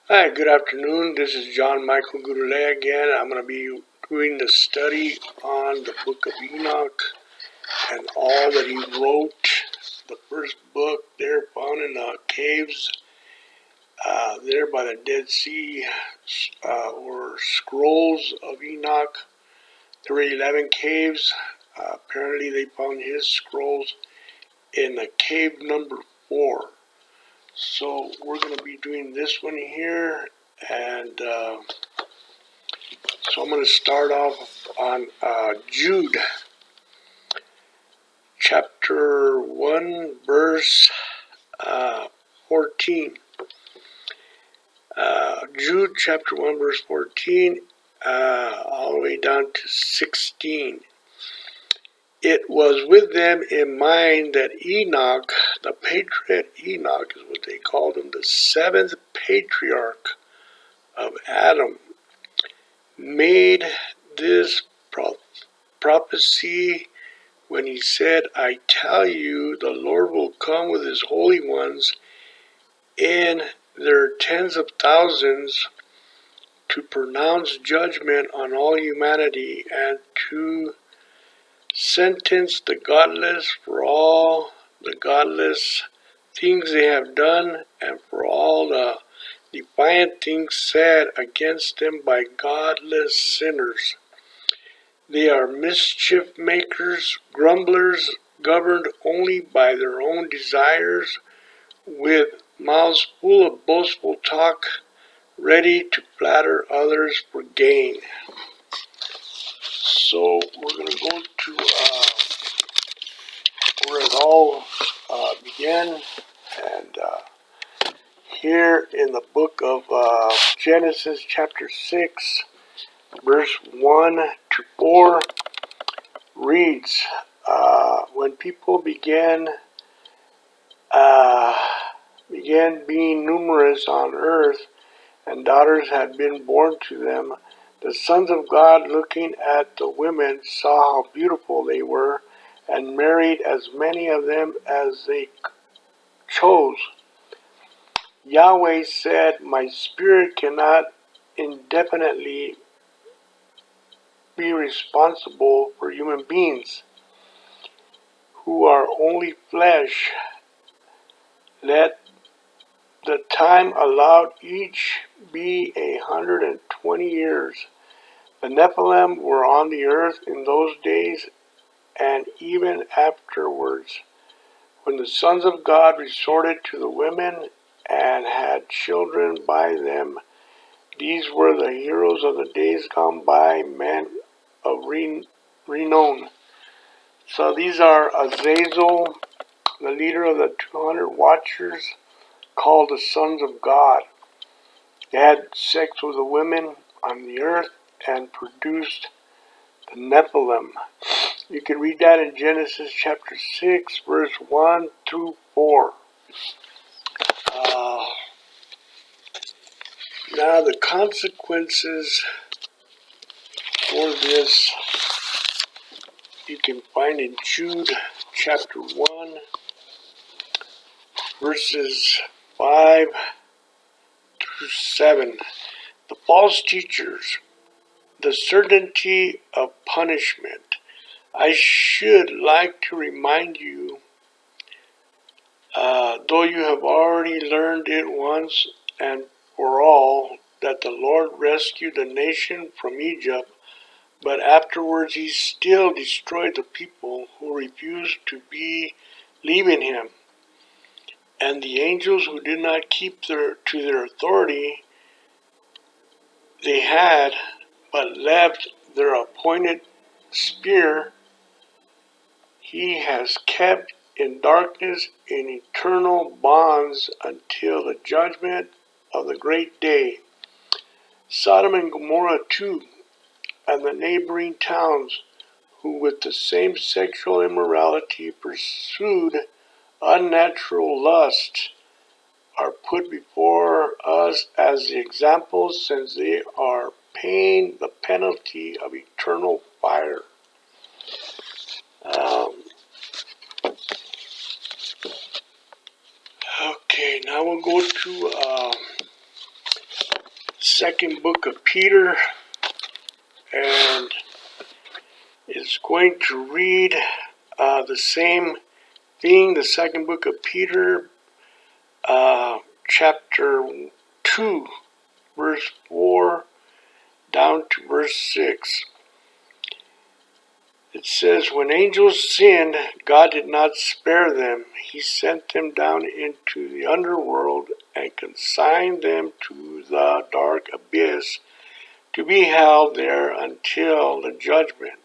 Hi, good afternoon. This is John Michael Gudule again. I'm going to be doing the study on the book of Enoch and all that he wrote. The first book there found in the caves there by the Dead Sea or scrolls of Enoch. There were 11 caves. Apparently they found his scrolls in the cave number 4. So we're going to be doing this one here, and so I'm going to start off on Jude, chapter 1, verse 14. Jude, chapter 1, verse 14, all the way down to 16. It was with them in mind that Enoch, the patriarch Enoch is what they called him, the seventh patriarch of Adam, made this prophecy when he said, I tell you, the Lord will come with his holy ones in their tens of thousands to pronounce judgment on all humanity and to sentence the godless for all the godless things they have done and for all the defiant things said against them by godless sinners. They are mischief makers, grumblers, governed only by their own desires, with mouths full of boastful talk, ready to flatter others for gain. So we're going to go to where it all began, and here in the book of Genesis chapter 6, verse 1 to 4, reads, when people began being numerous on earth, and daughters had been born to them, the sons of God, looking at the women, saw how beautiful they were, and married as many of them as they chose. Yahweh said, my spirit cannot indefinitely be responsible for human beings who are only flesh. Let the time allowed each be 120 years. The Nephilim were on the earth in those days and even afterwards, when the sons of God resorted to the women and had children by them. These were the heroes of the days gone by, men of renown. So these are Azazel, the leader of the 200 watchers, called the sons of God. They had sex with the women on the earth and produced the Nephilim. You can read that in Genesis chapter 6, verse 1 through 4. Now the consequences for this you can find in Jude chapter 1, verses 5 through 7. The false teachers, the certainty of punishment. I should like to remind you, though you have already learned it once and for all, that the Lord rescued the nation from Egypt, but afterwards he still destroyed the people who refused to believe in him. And the angels who did not keep to their authority they had, but left their appointed sphere, he has kept in darkness in eternal bonds until the judgment of the great day. Sodom and Gomorrah too, and the neighboring towns, who with the same sexual immorality pursued unnatural lust, are put before us as the examples, since they are paying the penalty of eternal fire. Okay, now we'll go to second book of Peter, and is going to read the same thing, the second book of Peter, chapter 2, verse 4 down to verse 6. It says, when angels sinned, God did not spare them. He sent them down into the underworld and consigned them to the dark abyss to be held there until the judgment.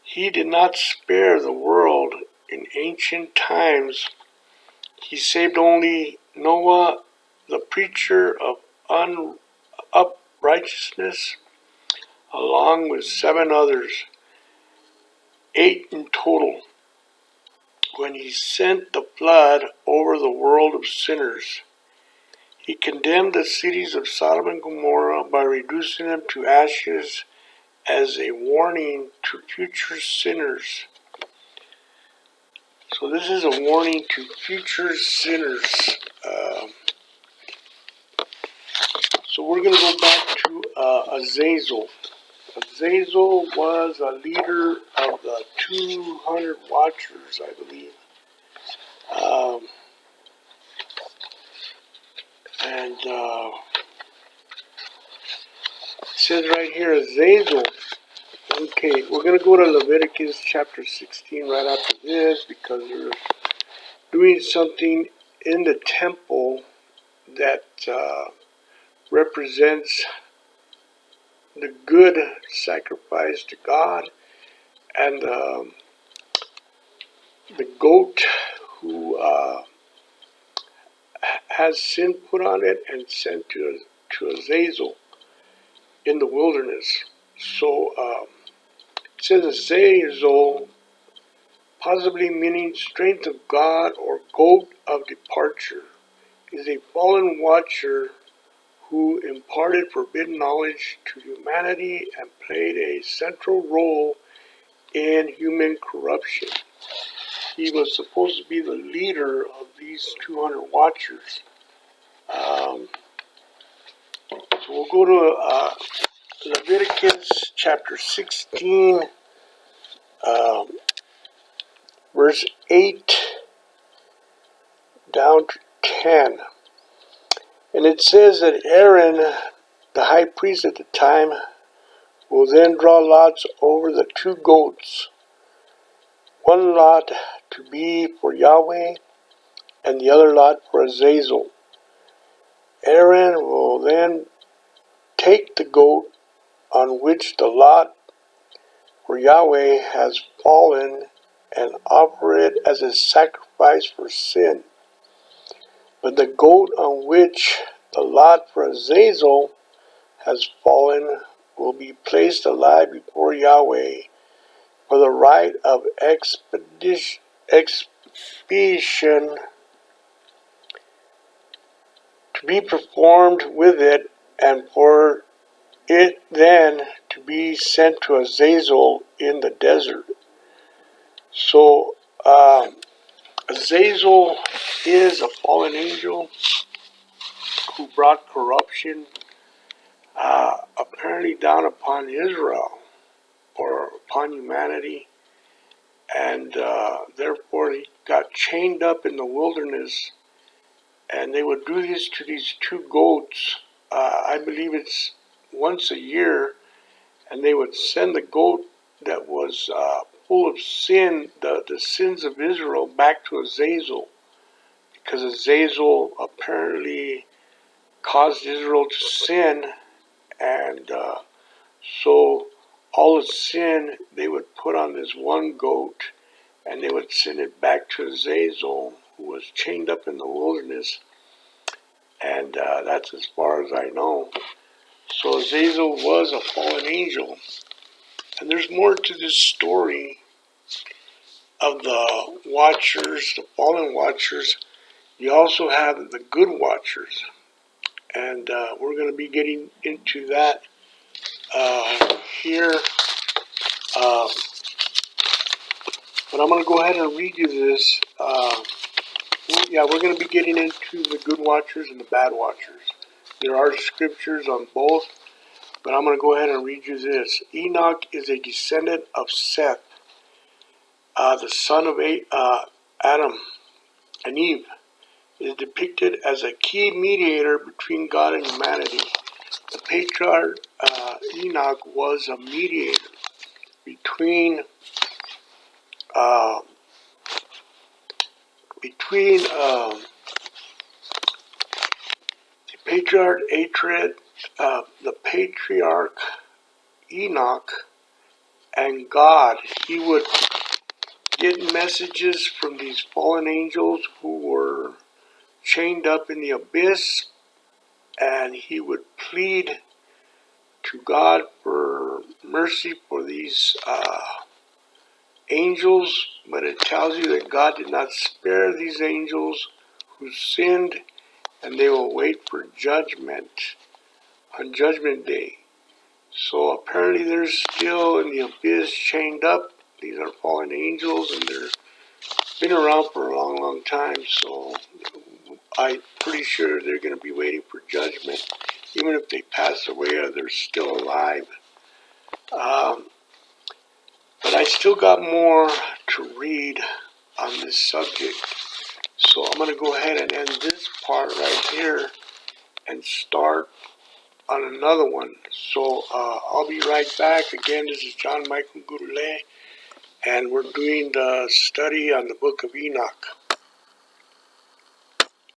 He did not spare the world in ancient times. He saved only Noah, the preacher of uprightness, along with 7 others, 8 in total, when he sent the flood over the world of sinners. He condemned the cities of Sodom and Gomorrah by reducing them to ashes as a warning to future sinners. So this is a warning to future sinners. So we're going to go back to Azazel. Azazel was a leader of the 200 Watchers, I believe. It says right here, Azazel. Okay, we're going to go to Leviticus chapter 16 right after this, because they're doing something in the temple that represents the good sacrifice to God, and the goat who has sin put on it and sent to Azazel in the wilderness. So it says Azazel, possibly meaning strength of God or goat of departure, is a fallen watcher who imparted forbidden knowledge to humanity and played a central role in human corruption. He was supposed to be the leader of these 200 Watchers. So we'll go to Leviticus chapter 16, verse 8 down to 10. And it says that Aaron, the high priest at the time, will then draw lots over the 2 goats, one lot to be for Yahweh and the other lot for Azazel. Aaron will then take the goat on which the lot for Yahweh has fallen and offer it as a sacrifice for sin. But the goat on which the lot for Azazel has fallen will be placed alive before Yahweh for the rite of expiation to be performed with it, and for it then to be sent to Azazel in the desert. So Azazel is a fallen angel who brought corruption apparently down upon Israel or upon humanity, and therefore he got chained up in the wilderness. And they would do this to these 2 goats. I believe it's once a year, and they would send the goat that was full of sin, the sins of Israel, back to Azazel, because Azazel apparently caused Israel to sin, and so all the sin they would put on this one goat, and they would send it back to Azazel, who was chained up in the wilderness, and that's as far as I know. So Azazel was a fallen angel, and there's more to this story of the Watchers, the fallen Watchers. You also have the good Watchers, and we're going to be getting into that here. But I'm going to go ahead and read you this. We're going to be getting into the good Watchers and the bad Watchers. There are scriptures on both, but I'm going to go ahead and read you this. Enoch is a descendant of Seth, the son of Adam and Eve. Is depicted as a key mediator between God and humanity. The patriarch Enoch was a mediator between the patriarch Enoch and God. He would get messages from these fallen angels who were chained up in the abyss, and he would plead to God for mercy for these angels, but it tells you that God did not spare these angels who sinned, and they will wait for judgment on Judgment Day. So apparently they're still in the abyss, chained up. These are fallen angels, and they've been around for a long, long time, so I'm pretty sure they're going to be waiting for judgment. Even if they pass away or they're still alive. But I still got more to read on this subject. So I'm going to go ahead and end this part right here and start on another one. So I'll be right back. Again, this is John Michael Gurule, and we're doing the study on the book of Enoch.